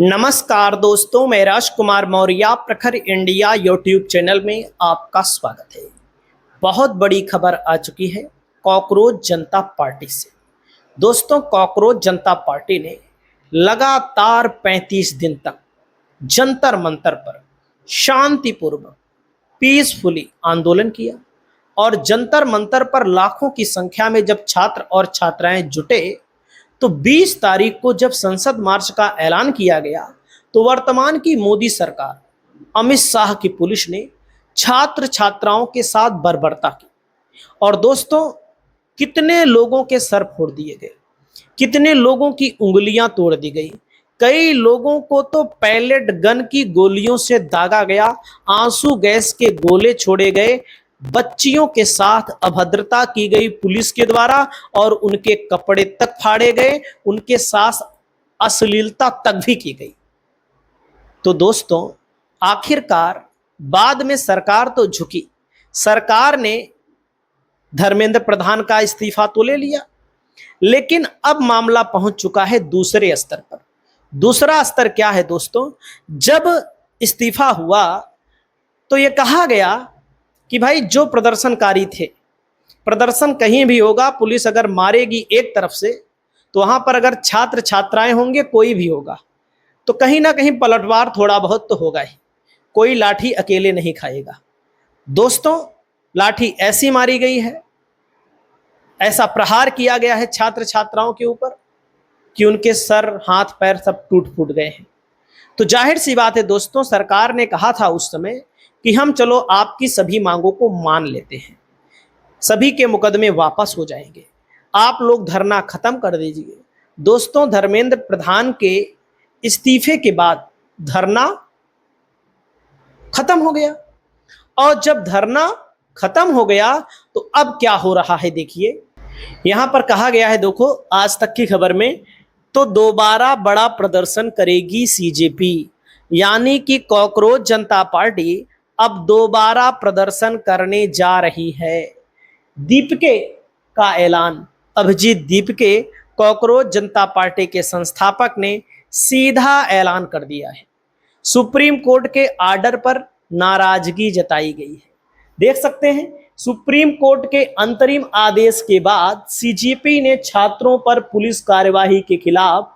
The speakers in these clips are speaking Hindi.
नमस्कार दोस्तों, मैं राजकुमार मौर्य प्रखर इंडिया यूट्यूब चैनल में आपका स्वागत है। बहुत बड़ी खबर आ चुकी है कॉकरोच जनता पार्टी से। दोस्तों, कॉकरोच जनता पार्टी ने लगातार 35 दिन तक जंतर मंतर पर शांतिपूर्वक पीसफुली आंदोलन किया और जंतर मंतर पर लाखों की संख्या में जब छात्र और छात्राएं जुटे तो 20 तारीख को जब संसद मार्च का ऐलान किया गया तो वर्तमान की मोदी सरकार, अमित शाह की पुलिस ने छात्र छात्राओं के साथ बर्बरता की। और दोस्तों, कितने लोगों के सर फोड़ दिए गए, कितने लोगों की उंगलियां तोड़ दी गई, कई लोगों को तो पैलेट गन की गोलियों से दागा गया, आंसू गैस के गोले छोड़े गए, बच्चियों के साथ अभद्रता की गई पुलिस के द्वारा और उनके कपड़े तक फाड़े गए, उनके साथ अश्लीलता तक भी की गई। तो दोस्तों, आखिरकार बाद में सरकार तो झुकी। सरकार ने धर्मेंद्र प्रधान का इस्तीफा तो ले लिया, लेकिन अब मामला पहुंच चुका है दूसरे स्तर पर। दूसरा स्तर क्या है दोस्तों? जब इस्तीफा हुआ तो यह कहा गया कि भाई जो प्रदर्शनकारी थे, प्रदर्शन कहीं भी होगा, पुलिस अगर मारेगी एक तरफ से तो वहां पर अगर छात्र छात्राएं होंगे, कोई भी होगा, तो कहीं ना कहीं पलटवार थोड़ा बहुत तो होगा ही, कोई लाठी अकेले नहीं खाएगा। दोस्तों, लाठी ऐसी मारी गई है, ऐसा प्रहार किया गया है छात्र छात्राओं के ऊपर कि उनके सर हाथ पैर सब टूट फूट गए हैं। तो जाहिर सी बात है दोस्तों, सरकार ने कहा था उस समय कि हम चलो आपकी सभी मांगों को मान लेते हैं, सभी के मुकदमे वापस हो जाएंगे, आप लोग धरना खत्म कर दीजिए। दोस्तों, धर्मेंद्र प्रधान के इस्तीफे के बाद धरना खत्म हो गया। और जब धरना खत्म हो गया तो अब क्या हो रहा है देखिए, यहां पर कहा गया है, देखो आज तक की खबर में, तो दोबारा बड़ा प्रदर्शन करेगी सीजेपी, यानी कि कॉकरोच जनता पार्टी अब दोबारा प्रदर्शन करने जा रही है। दीपके का ऐलान, अभिजीत दीपके कॉकरोच जनता पार्टी के संस्थापक ने सीधा ऐलान कर दिया है। सुप्रीम कोर्ट के आर्डर पर नाराजगी जताई गई है। देख सकते हैं, सुप्रीम कोर्ट के अंतरिम आदेश के बाद सीजेपी ने छात्रों पर पुलिस कार्यवाही के खिलाफ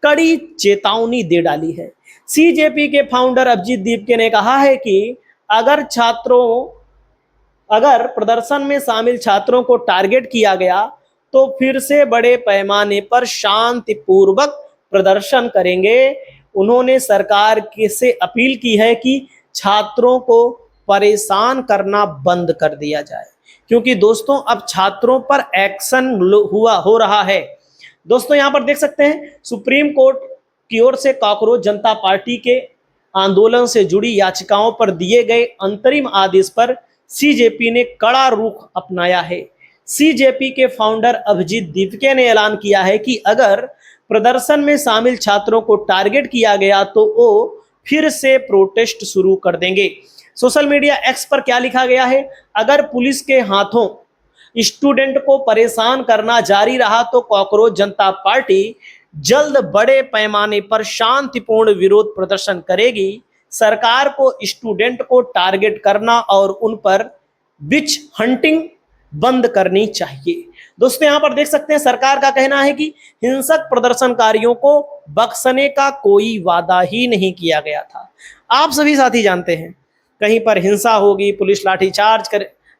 कड़ी चेतावनी दे डाली है। सीजेपी के फाउंडर अभिजीत दीपके ने कहा है कि अगर प्रदर्शन में शामिल छात्रों को टारगेट किया गया तो फिर से बड़े पैमाने पर शांतिपूर्वक प्रदर्शन करेंगे। उन्होंने सरकार से अपील की है कि छात्रों को परेशान करना बंद कर दिया जाए, क्योंकि दोस्तों अब छात्रों पर एक्शन हो रहा है। दोस्तों, यहां पर देख सकते हैं, सुप्रीम कोर्ट की ओर से कॉकरोच जनता पार्टी के आंदोलन से जुड़ी याचिकाओं पर दिए गए अंतरिम आदेश पर सीजेपी ने कड़ा रुख अपनाया है। सीजेपी के फाउंडर अभिजीत दीपके ने ऐलान किया है कि अगर प्रदर्शन में शामिल छात्रों को टारगेट किया गया तो वो फिर से प्रोटेस्ट शुरू कर देंगे। सोशल मीडिया एक्स पर क्या लिखा गया है, अगर पुलिस के हाथों स्टूडेंट को परेशान करना जारी रहा तो कॉकरोच जनता पार्टी जल्द बड़े पैमाने पर शांतिपूर्ण विरोध प्रदर्शन करेगी। सरकार को स्टूडेंट को टारगेट करना और उन पर विच हंटिंग बंद करनी चाहिए। दोस्तों, यहां पर देख सकते हैं, सरकार का कहना है कि हिंसक प्रदर्शनकारियों को बख्शने का कोई वादा ही नहीं किया गया था। आप सभी साथी जानते हैं, कहीं पर हिंसा होगी, पुलिस लाठीचार्ज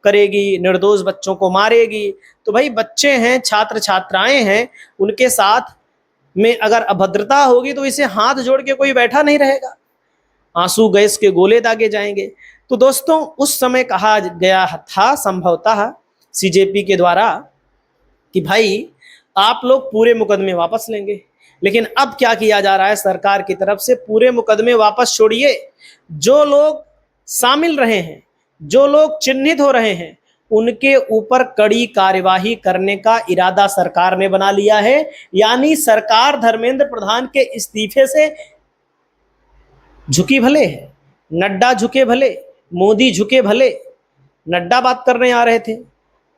करेगी, निर्दोष बच्चों को मारेगी, तो भाई बच्चे हैं, छात्र छात्राएं हैं, उनके साथ में अगर अभद्रता होगी तो इसे हाथ जोड़ के कोई बैठा नहीं रहेगा, आंसू गैस के गोले दागे जाएंगे। तो दोस्तों, उस समय कहा गया था संभवतः सीजेपी के द्वारा कि भाई आप लोग पूरे मुकदमे वापस लेंगे, लेकिन अब क्या किया जा रहा है सरकार की तरफ से, पूरे मुकदमे वापस छोड़िए, जो लोग शामिल रहे हैं, जो लोग चिन्हित हो रहे हैं, उनके ऊपर कड़ी कार्यवाही करने का इरादा सरकार ने बना लिया है। यानी सरकार धर्मेंद्र प्रधान के इस्तीफे से झुकी भले है, नड्डा झुके भले, मोदी झुके भले, नड्डा बात करने आ रहे थे,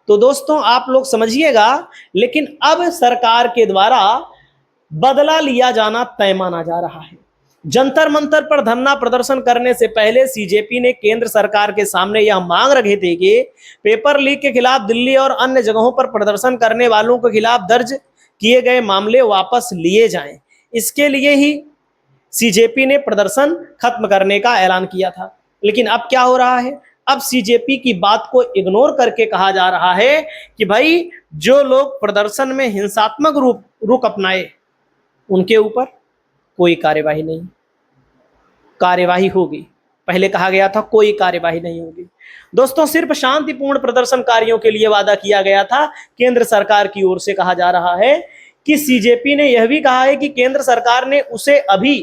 तो दोस्तों आप लोग समझिएगा, लेकिन अब सरकार के द्वारा बदला लिया जाना तय माना जा रहा है। जंतर मंतर पर धरना प्रदर्शन करने से पहले सीजेपी ने केंद्र सरकार के सामने यह मांग रखी थी कि पेपर लीक के खिलाफ दिल्ली और अन्य जगहों पर प्रदर्शन करने वालों के खिलाफ दर्ज किए गए मामले वापस लिए जाएं। इसके लिए ही सीजेपी ने प्रदर्शन खत्म करने का ऐलान किया था। लेकिन अब क्या हो रहा है, अब सीजेपी की बात को इग्नोर करके कहा जा रहा है कि भाई जो लोग प्रदर्शन में हिंसात्मक रुख अपनाए उनके ऊपर कोई कार्यवाही नहीं, कार्यवाही होगी। पहले कहा गया था कोई कार्यवाही नहीं होगी। दोस्तों, सिर्फ शांतिपूर्ण प्रदर्शनकारियों के लिए वादा किया गया था। केंद्र सरकार की ओर से कहा जा रहा है कि सीजेपी ने यह भी कहा है कि केंद्र सरकार ने उसे अभी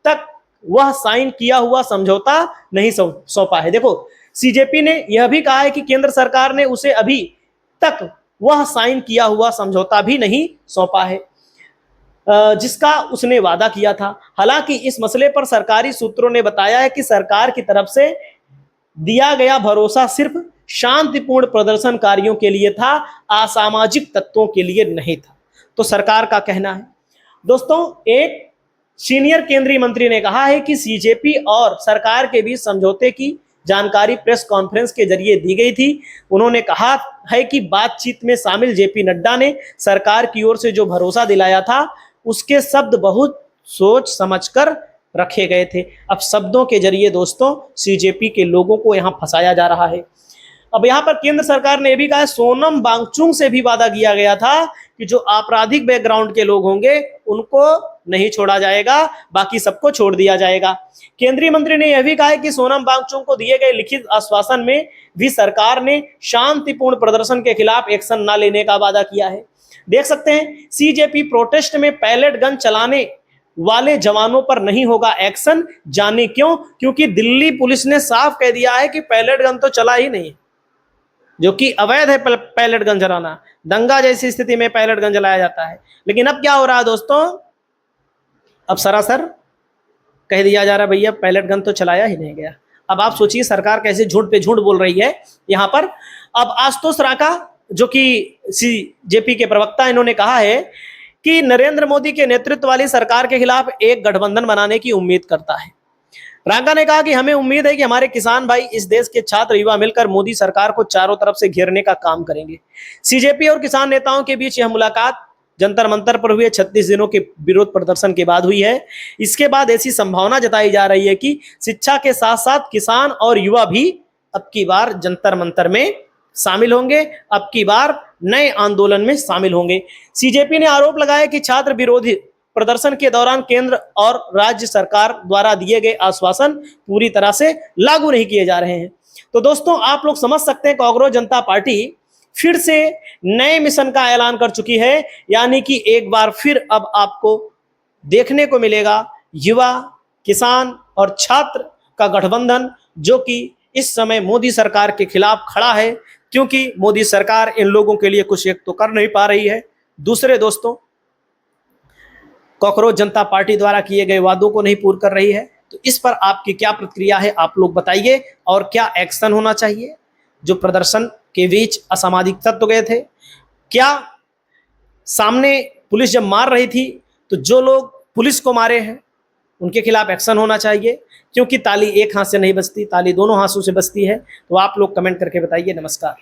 तक वह साइन किया हुआ समझौता नहीं सौंपा है। देखो, सीजेपी ने यह भी कहा है कि केंद्र सरकार ने उसे अभी तक वह साइन किया हुआ समझौता भी नहीं सौंपा है जिसका उसने वादा किया था। हालांकि इस मसले पर सरकारी सूत्रों ने बताया है कि सरकार की तरफ से दिया गया भरोसा सिर्फ शांतिपूर्ण प्रदर्शनकारियों के लिए था, असामाजिक तत्वों के लिए नहीं था। तो सरकार का कहना है। दोस्तों, एक सीनियर केंद्रीय मंत्री ने कहा है कि सीजेपी और सरकार के बीच समझौते की जानकारी प्रेस कॉन्फ्रेंस के जरिए दी गई थी। उन्होंने कहा है कि बातचीत में शामिल जेपी नड्डा ने सरकार की ओर से जो भरोसा दिलाया था उसके शब्द बहुत सोच समझकर रखे गए थे। अब शब्दों के जरिए दोस्तों सीजेपी के लोगों को यहां फंसाया जा रहा है। अब यहां पर केंद्र सरकार ने भी कहा, सोनम वांगचुक से भी वादा किया गया था कि जो आपराधिक बैकग्राउंड के लोग होंगे उनको नहीं छोड़ा जाएगा, बाकी सबको छोड़ दिया जाएगा। केंद्रीय मंत्री ने यह भी कहा है कि सोनम वांगचुक को दिए गए लिखित आश्वासन में भी सरकार ने शांतिपूर्ण प्रदर्शन के खिलाफ एक्शन न लेने का वादा किया है। देख सकते हैं, सीजेपी प्रोटेस्ट में पैलेट गन चलाने वाले जवानों पर नहीं होगा एक्शन। जाने क्यों? क्योंकि दिल्ली पुलिस ने साफ कह दिया है कि पैलेट गन तो चला ही नहीं, जो कि अवैध है पैलेट गन जलाना। दंगा जैसी स्थिति में पैलेट गन जलाया जाता है। लेकिन अब क्या हो रहा है दोस्तों, अब सरासर कह दिया जा रहा है भैया पैलेट गन तो चलाया ही नहीं गया। अब आप सोचिए सरकार कैसे झूठ पे झूठ बोल रही है यहां पर। अब आशुतोष राका जो कि सीजेपी के प्रवक्ता, इन्होंने कहा है कि नरेंद्र मोदी के नेतृत्व वाली सरकार के खिलाफ एक गठबंधन बनाने की उम्मीद करता है। रांका ने कहा कि हमें उम्मीद है कि हमारे किसान भाई, इस देश के छात्र युवा मिलकर मोदी सरकार को चारों तरफ से घेरने का काम करेंगे। सीजेपी और किसान नेताओं के बीच यह मुलाकात जंतर मंतर पर हुए 36 दिनों के विरोध प्रदर्शन के बाद हुई है। इसके बाद ऐसी संभावना जताई जा रही है कि शिक्षा के साथ साथ किसान और युवा भी अब की बार जंतर मंतर में शामिल होंगे, अब की बार नए आंदोलन में शामिल होंगे। सीजेपी ने आरोप लगाया कि छात्र विरोधी प्रदर्शन के दौरान केंद्र और राज्य सरकार द्वारा दिए गए आश्वासन पूरी तरह से लागू नहीं किए जा रहे हैं। तो दोस्तों, आप लोग समझ सकते हैं कांग्रेस जनता पार्टी फिर से नए मिशन का ऐलान कर चुकी है। यानी कि एक बार फिर अब आपको देखने को मिलेगा युवा, किसान और छात्र का गठबंधन, जो कि इस समय मोदी सरकार के खिलाफ खड़ा है, क्योंकि मोदी सरकार इन लोगों के लिए कुछ एक तो कर नहीं पा रही है, दूसरे दोस्तों कांग्रेस जनता पार्टी द्वारा किए गए वादों को नहीं पूरा कर रही है। तो इस पर आपकी क्या प्रतिक्रिया है, आप लोग बताइए। और क्या एक्शन होना चाहिए? जो प्रदर्शन के बीच असामाजिक तत्व गए थे, क्या सामने पुलिस जब मार रही थी तो जो लोग पुलिस को मारे हैं उनके खिलाफ एक्शन होना चाहिए? क्योंकि ताली एक हाथ से नहीं बजती, ताली दोनों हाथों से बजती है। तो आप लोग कमेंट करके बताइए। नमस्कार।